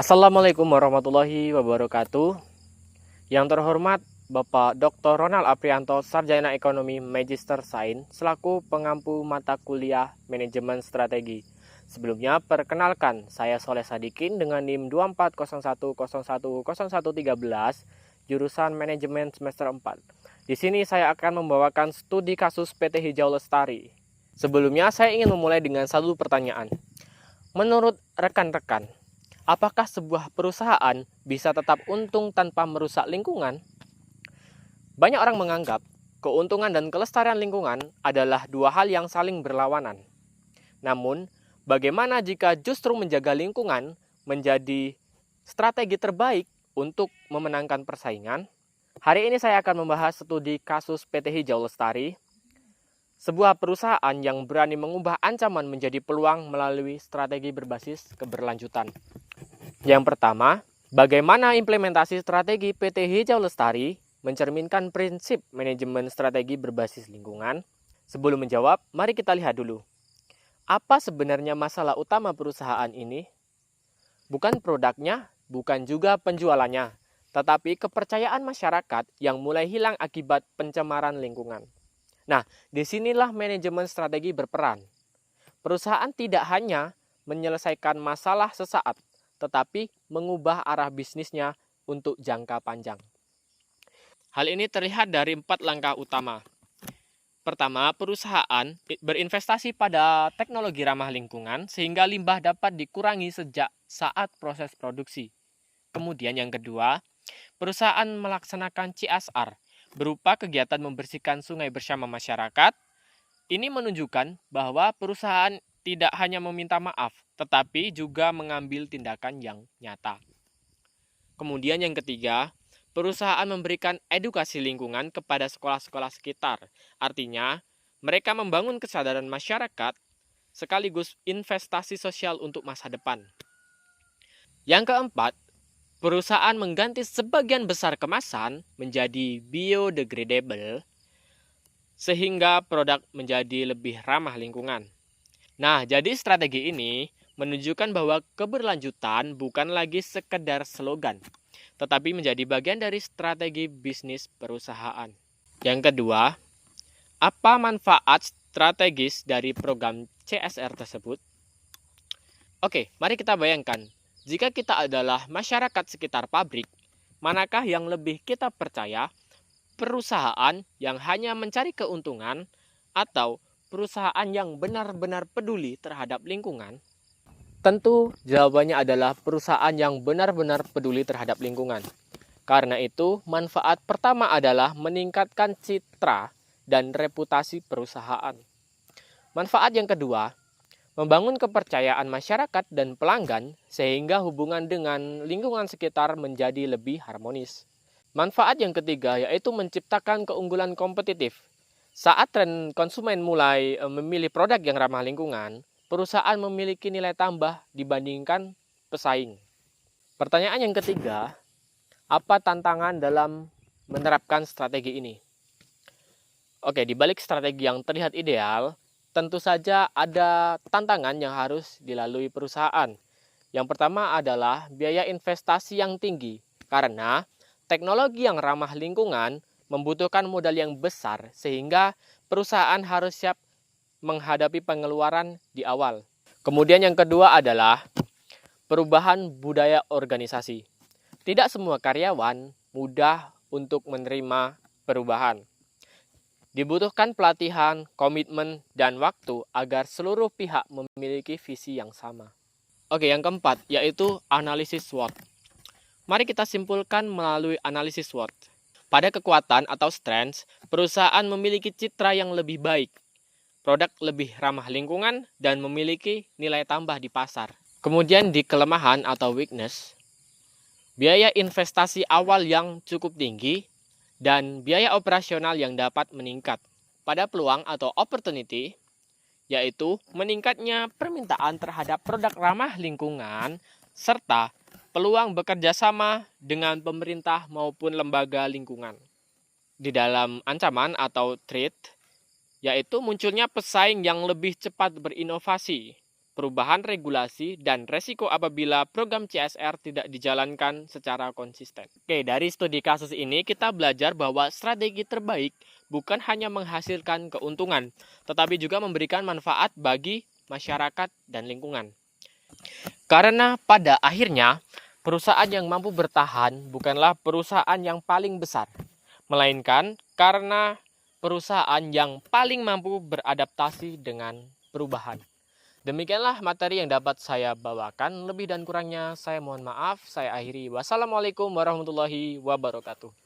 Assalamualaikum warahmatullahi wabarakatuh. Yang terhormat Bapak Dr. Ronald Aprianto, Sarjana Ekonomi Magister Sains, selaku pengampu mata kuliah Manajemen Strategi. Sebelumnya, perkenalkan, saya Soleh Sadikin dengan NIM 2401010113, jurusan Manajemen semester 4. Di sini saya akan membawakan studi kasus PT Hijau Lestari. Sebelumnya, saya ingin memulai dengan satu pertanyaan. Menurut rekan-rekan, apakah sebuah perusahaan bisa tetap untung tanpa merusak lingkungan? Banyak orang menganggap keuntungan dan kelestarian lingkungan adalah dua hal yang saling berlawanan. Namun, bagaimana jika justru menjaga lingkungan menjadi strategi terbaik untuk memenangkan persaingan? Hari ini saya akan membahas studi kasus PT Hijau Lestari, sebuah perusahaan yang berani mengubah ancaman menjadi peluang melalui strategi berbasis keberlanjutan. Yang pertama, bagaimana implementasi strategi PT Hijau Lestari mencerminkan prinsip manajemen strategi berbasis lingkungan? Sebelum menjawab, mari kita lihat dulu. Apa sebenarnya masalah utama perusahaan ini? Bukan produknya, bukan juga penjualannya, tetapi kepercayaan masyarakat yang mulai hilang akibat pencemaran lingkungan. Nah, disinilah manajemen strategi berperan. Perusahaan tidak hanya menyelesaikan masalah sesaat, tetapi mengubah arah bisnisnya untuk jangka panjang. Hal ini terlihat dari 4 langkah utama. Pertama, perusahaan berinvestasi pada teknologi ramah lingkungan sehingga limbah dapat dikurangi sejak saat proses produksi. Kemudian yang kedua, perusahaan melaksanakan CSR berupa kegiatan membersihkan sungai bersama masyarakat. Ini menunjukkan bahwa perusahaan tidak hanya meminta maaf, tetapi juga mengambil tindakan yang nyata. Kemudian yang ketiga, perusahaan memberikan edukasi lingkungan kepada sekolah-sekolah sekitar. Artinya, mereka membangun kesadaran masyarakat sekaligus investasi sosial untuk masa depan. Yang keempat, perusahaan mengganti sebagian besar kemasan menjadi biodegradable sehingga produk menjadi lebih ramah lingkungan. Nah, jadi strategi ini menunjukkan bahwa keberlanjutan bukan lagi sekedar slogan, tetapi menjadi bagian dari strategi bisnis perusahaan. Yang kedua, apa manfaat strategis dari program CSR tersebut? Oke, mari kita bayangkan, jika kita adalah masyarakat sekitar pabrik, manakah yang lebih kita percaya? Perusahaan yang hanya mencari keuntungan atau perusahaan yang benar-benar peduli terhadap lingkungan? Tentu jawabannya adalah perusahaan yang benar-benar peduli terhadap lingkungan. Karena itu, manfaat pertama adalah meningkatkan citra dan reputasi perusahaan. Manfaat yang kedua, membangun kepercayaan masyarakat dan pelanggan sehingga hubungan dengan lingkungan sekitar menjadi lebih harmonis. Manfaat yang ketiga yaitu menciptakan keunggulan kompetitif. Saat tren konsumen mulai memilih produk yang ramah lingkungan, perusahaan memiliki nilai tambah dibandingkan pesaing. Pertanyaan yang ketiga, apa tantangan dalam menerapkan strategi ini? Oke, di balik strategi yang terlihat ideal, tentu saja ada tantangan yang harus dilalui perusahaan. Yang pertama adalah biaya investasi yang tinggi, karena teknologi yang ramah lingkungan membutuhkan modal yang besar sehingga perusahaan harus siap menghadapi pengeluaran di awal. Kemudian yang kedua adalah perubahan budaya organisasi. Tidak semua karyawan mudah untuk menerima perubahan. Dibutuhkan pelatihan, komitmen, dan waktu agar seluruh pihak memiliki visi yang sama. Oke, yang keempat yaitu analisis SWOT. Mari kita simpulkan melalui analisis SWOT. Pada kekuatan atau strengths, perusahaan memiliki citra yang lebih baik, produk lebih ramah lingkungan, dan memiliki nilai tambah di pasar. Kemudian di kelemahan atau weakness, biaya investasi awal yang cukup tinggi, dan biaya operasional yang dapat meningkat. Pada peluang atau opportunity, yaitu meningkatnya permintaan terhadap produk ramah lingkungan, serta peluang bekerja sama dengan pemerintah maupun lembaga lingkungan. Di dalam ancaman atau threat, yaitu munculnya pesaing yang lebih cepat berinovasi, perubahan regulasi, dan resiko apabila program CSR tidak dijalankan secara konsisten. Oke, dari studi kasus ini kita belajar bahwa strategi terbaik bukan hanya menghasilkan keuntungan, tetapi juga memberikan manfaat bagi masyarakat dan lingkungan. Karena pada akhirnya, perusahaan yang mampu bertahan bukanlah perusahaan yang paling besar, melainkan karena perusahaan yang paling mampu beradaptasi dengan perubahan. Demikianlah materi yang dapat saya bawakan. Lebih dan kurangnya saya mohon maaf. Saya akhiri. Wassalamualaikum warahmatullahi wabarakatuh.